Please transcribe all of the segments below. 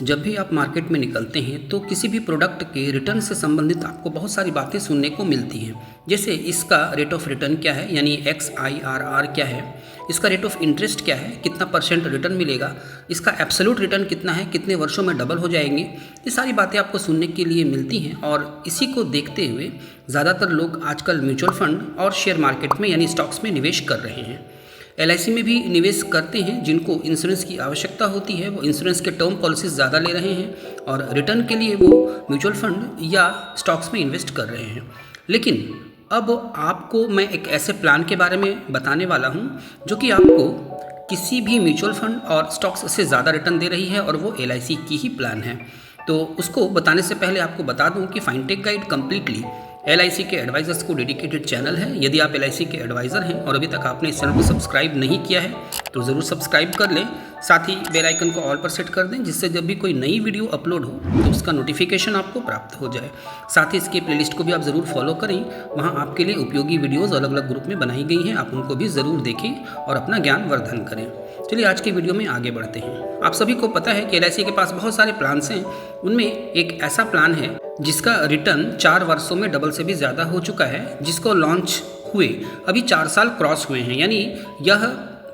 जब भी आप मार्केट में निकलते हैं तो किसी भी प्रोडक्ट के रिटर्न से संबंधित आपको बहुत सारी बातें सुनने को मिलती हैं। जैसे इसका रेट ऑफ रिटर्न क्या है, यानी XIRR क्या है, इसका रेट ऑफ इंटरेस्ट क्या है, कितना % रिटर्न मिलेगा, इसका एब्सोल्यूट रिटर्न कितना है, कितने वर्षों में डबल हो जाएंगे। ये सारी बातें आपको सुनने के लिए मिलती हैं और इसी को देखते हुए ज़्यादातर लोग आजकल म्यूचुअल फंड और शेयर मार्केट में यानी स्टॉक्स में निवेश कर रहे हैं। LIC में भी निवेश करते हैं। जिनको इंश्योरेंस की आवश्यकता होती है वो इंश्योरेंस के टर्म पॉलिसीज़ ज़्यादा ले रहे हैं और रिटर्न के लिए वो म्यूचुअल फंड या स्टॉक्स में इन्वेस्ट कर रहे हैं। लेकिन अब आपको मैं एक ऐसे प्लान के बारे में बताने वाला हूँ जो कि आपको किसी भी म्यूचुअल फंड और स्टॉक्स से ज़्यादा रिटर्न दे रही है और वो LIC की ही प्लान है। तो उसको बताने से पहले आपको बता दूं कि फाइनटेक गाइड कम्प्लीटली LIC के एडवाइज़र्स को डेडिकेटेड चैनल है। यदि आप LIC के एडवाइज़र हैं और अभी तक आपने इस चैनल को सब्सक्राइब नहीं किया है तो ज़रूर सब्सक्राइब कर लें। साथ ही बेल आइकन को ऑल पर सेट कर दें जिससे जब भी कोई नई वीडियो अपलोड हो तो उसका नोटिफिकेशन आपको प्राप्त हो जाए। साथ ही इसकी प्लेलिस्ट को भी आप ज़रूर फॉलो करें। वहाँ आपके लिए उपयोगी वीडियोज़ अलग अलग ग्रुप में बनाई गई हैं, आप उनको भी ज़रूर देखें और अपना ज्ञान वर्धन करें। चलिए आज के वीडियो में आगे बढ़ते हैं। आप सभी को पता है कि LIC के पास बहुत सारे प्लान्स हैं। उनमें एक ऐसा प्लान है जिसका रिटर्न 4 वर्षों में डबल से भी ज़्यादा हो चुका है, जिसको लॉन्च हुए अभी 4 साल क्रॉस हुए हैं। यानी यह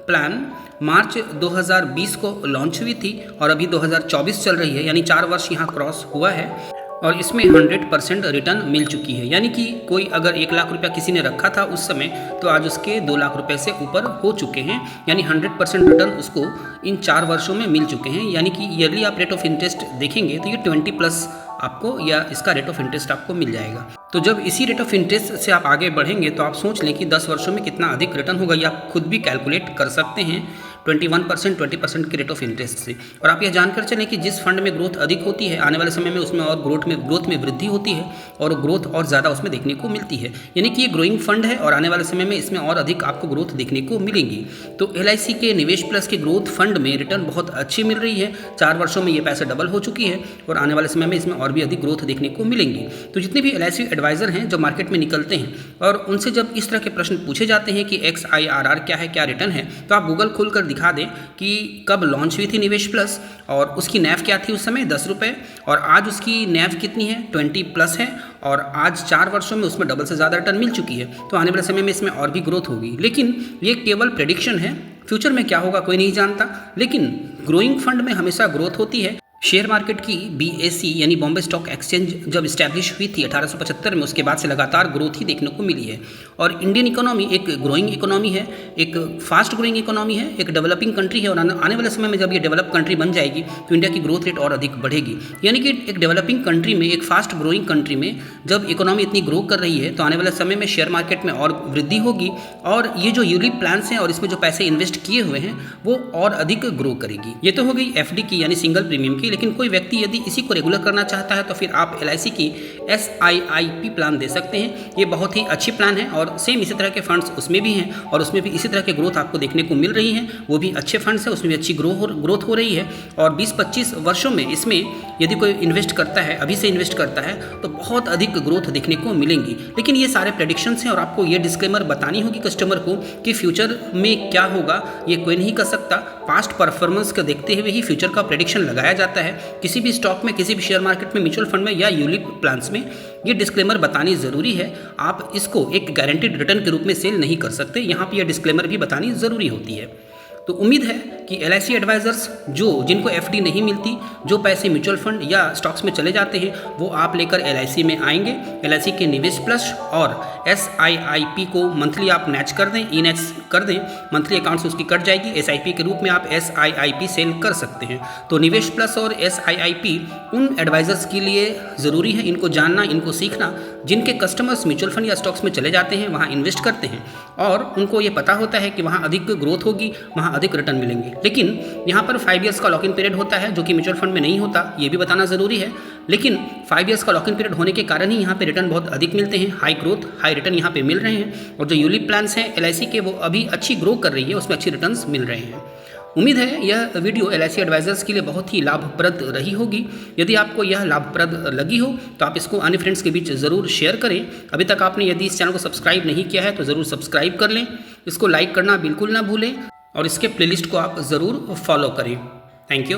प्लान मार्च 2020 को लॉन्च हुई थी और अभी 2024 चल रही है, यानी 4 वर्ष यहाँ क्रॉस हुआ है और इसमें 100% रिटर्न मिल चुकी है। यानी कि कोई अगर 1 लाख रुपया किसी ने रखा था उस समय तो आज उसके 2 लाख रुपए से ऊपर हो चुके हैं। यानी 100% रिटर्न उसको इन 4 वर्षों में मिल चुके हैं। यानी कि ईयरली आप रेट ऑफ इंटरेस्ट देखेंगे तो ये 20+ आपको या इसका रेट ऑफ इंटरेस्ट आपको मिल जाएगा। तो जब इसी रेट ऑफ इंटरेस्ट से आप आगे बढ़ेंगे तो आप सोच लें कि 10 वर्षों में कितना अधिक रिटर्न होगा। ये आप खुद भी कैलकुलेट कर सकते हैं 21% 20% के रेट ऑफ इंटरेस्ट से। और आप यह जानकर चलें कि जिस फंड में ग्रोथ अधिक होती है आने वाले समय में उसमें और ग्रोथ में वृद्धि होती है और ग्रोथ और ज़्यादा उसमें देखने को मिलती है। यानी कि ये ग्रोइंग फंड है और आने वाले समय में इसमें और अधिक आपको ग्रोथ देखने को मिलेगी। तो LIC के निवेश प्लस के ग्रोथ फंड में रिटर्न बहुत अच्छी मिल रही है। 4 वर्षों में ये पैसे डबल हो चुकी है और आने वाले समय में इसमें और भी अधिक ग्रोथ देखने को मिलेंगी। तो जितने भी LIC एडवाइज़र हैं जो मार्केट में निकलते हैं और उनसे जब इस तरह के प्रश्न पूछे जाते हैं कि XIRR क्या है, क्या रिटर्न है, तो आप गूगल खोल कर दिखा दें कि कब लॉन्च हुई थी निवेश प्लस और उसकी NAV क्या थी उस समय 10 रुपये और आज उसकी NAV कितनी है 20+ है और आज 4 वर्षों में उसमें डबल से ज़्यादा रिटर्न मिल चुकी है। तो आने वाले समय में इसमें और भी ग्रोथ होगी। लेकिन ये केवल प्रेडिक्शन है, फ्यूचर में क्या होगा कोई नहीं जानता। लेकिन ग्रोइंग फंड में हमेशा ग्रोथ होती है। शेयर मार्केट की BSE यानी बॉम्बे स्टॉक एक्सचेंज जब इस्टेब्लिश हुई थी 1875 में, उसके बाद से लगातार ग्रोथ ही देखने को मिली है। और इंडियन इकोनॉमी एक ग्रोइंग इकोनॉमी है, एक फास्ट ग्रोइंग इकोनॉमी है, एक डेवलपिंग कंट्री है और आने वाले समय में जब ये डेवलप कंट्री बन जाएगी तो इंडिया की ग्रोथ रेट और अधिक बढ़ेगी। यानी कि एक डेवलपिंग कंट्री में, एक फास्ट ग्रोइंग कंट्री में जब इकोनॉमी इतनी ग्रो कर रही है तो आने वाले समय में शेयर मार्केट में और वृद्धि होगी और ये जो यूलिप प्लान्स हैं और इसमें जो पैसे इन्वेस्ट किए हुए हैं वो और अधिक ग्रो करेगी। ये तो हो गई FD की यानी सिंगल प्रीमियम की। लेकिन कोई व्यक्ति यदि इसी को रेगुलर करना चाहता है तो फिर आप LIC की SIIP प्लान दे सकते हैं। ये बहुत ही अच्छी प्लान है और सेम इसी तरह के फंड्स उसमें भी हैं और उसमें भी इसी तरह के ग्रोथ आपको देखने को मिल रही हैं। वो भी अच्छे फंड्स हैं, उसमें भी अच्छी ग्रोथ हो रही है और 20-25 वर्षों में इसमें यदि कोई इन्वेस्ट करता है, अभी से इन्वेस्ट करता है तो बहुत अधिक ग्रोथ देखने को मिलेंगी। लेकिन ये सारे प्रेडिक्शंस हैं और आपको ये डिस्क्लेमर बतानी होगी कस्टमर को कि फ्यूचर में क्या होगा ये कोई नहीं कर सकता। पास्ट परफॉर्मेंस को देखते हुए ही फ्यूचर का प्रेडिक्शन लगाया जाता है। किसी भी स्टॉक में, किसी भी शेयर मार्केट में, म्यूचुअल फंड में या यूलिप प्लान्स में ये डिस्क्लेमर बतानी ज़रूरी है। आप इसको एक गारंटीड रिटर्न के रूप में सेल नहीं कर सकते। यहाँ पे यह डिस्क्लेमर भी बतानी ज़रूरी होती है। तो उम्मीद है कि LIC एडवाइज़र्स जिनको FD नहीं मिलती, जो पैसे म्यूचुअल फंड या स्टॉक्स में चले जाते हैं वो आप लेकर LIC में आएंगे। LIC के निवेश प्लस और SIIP को मंथली आप नैच कर दें, ई-नैच कर दें, मंथली अकाउंट से उसकी कट जाएगी। SIP के रूप में आप SIIP सेल कर सकते हैं। तो निवेश प्लस और SIIP उन एडवाइज़र्स के लिए ज़रूरी है, इनको जानना, इनको सीखना जिनके कस्टमर्स म्यूचुअल फंड या स्टॉक्स में चले जाते हैं, वहाँ इन्वेस्ट करते हैं और उनको ये पता होता है कि वहाँ अधिक ग्रोथ होगी, वहाँ अधिक रिटर्न मिलेंगे। लेकिन यहाँ पर 5 इयर्स का लॉक इन पीरियड होता है जो कि म्यूचुअल फंड में नहीं होता, ये भी बताना ज़रूरी है। लेकिन 5 इयर्स का लॉक इन पीरियड होने के कारण ही यहाँ पे रिटर्न बहुत अधिक मिलते हैं। हाई ग्रोथ, हाई रिटर्न यहाँ पे मिल रहे हैं और जो यूलिप प्लान्स हैं LIC के वो अभी अच्छी ग्रो कर रही है, उसमें अच्छी रिटर्न्स मिल रहे हैं। उम्मीद है यह वीडियो LIC एडवाइज़र्स के लिए बहुत ही लाभप्रद रही होगी। यदि आपको यह लाभप्रद लगी हो तो आप इसको अन्य फ्रेंड्स के बीच ज़रूर शेयर करें। अभी तक आपने यदि इस चैनल को सब्सक्राइब नहीं किया है तो ज़रूर सब्सक्राइब कर लें। इसको लाइक करना बिल्कुल ना भूलें और इसके प्लेलिस्ट को आप ज़रूर फॉलो करें। Thank you.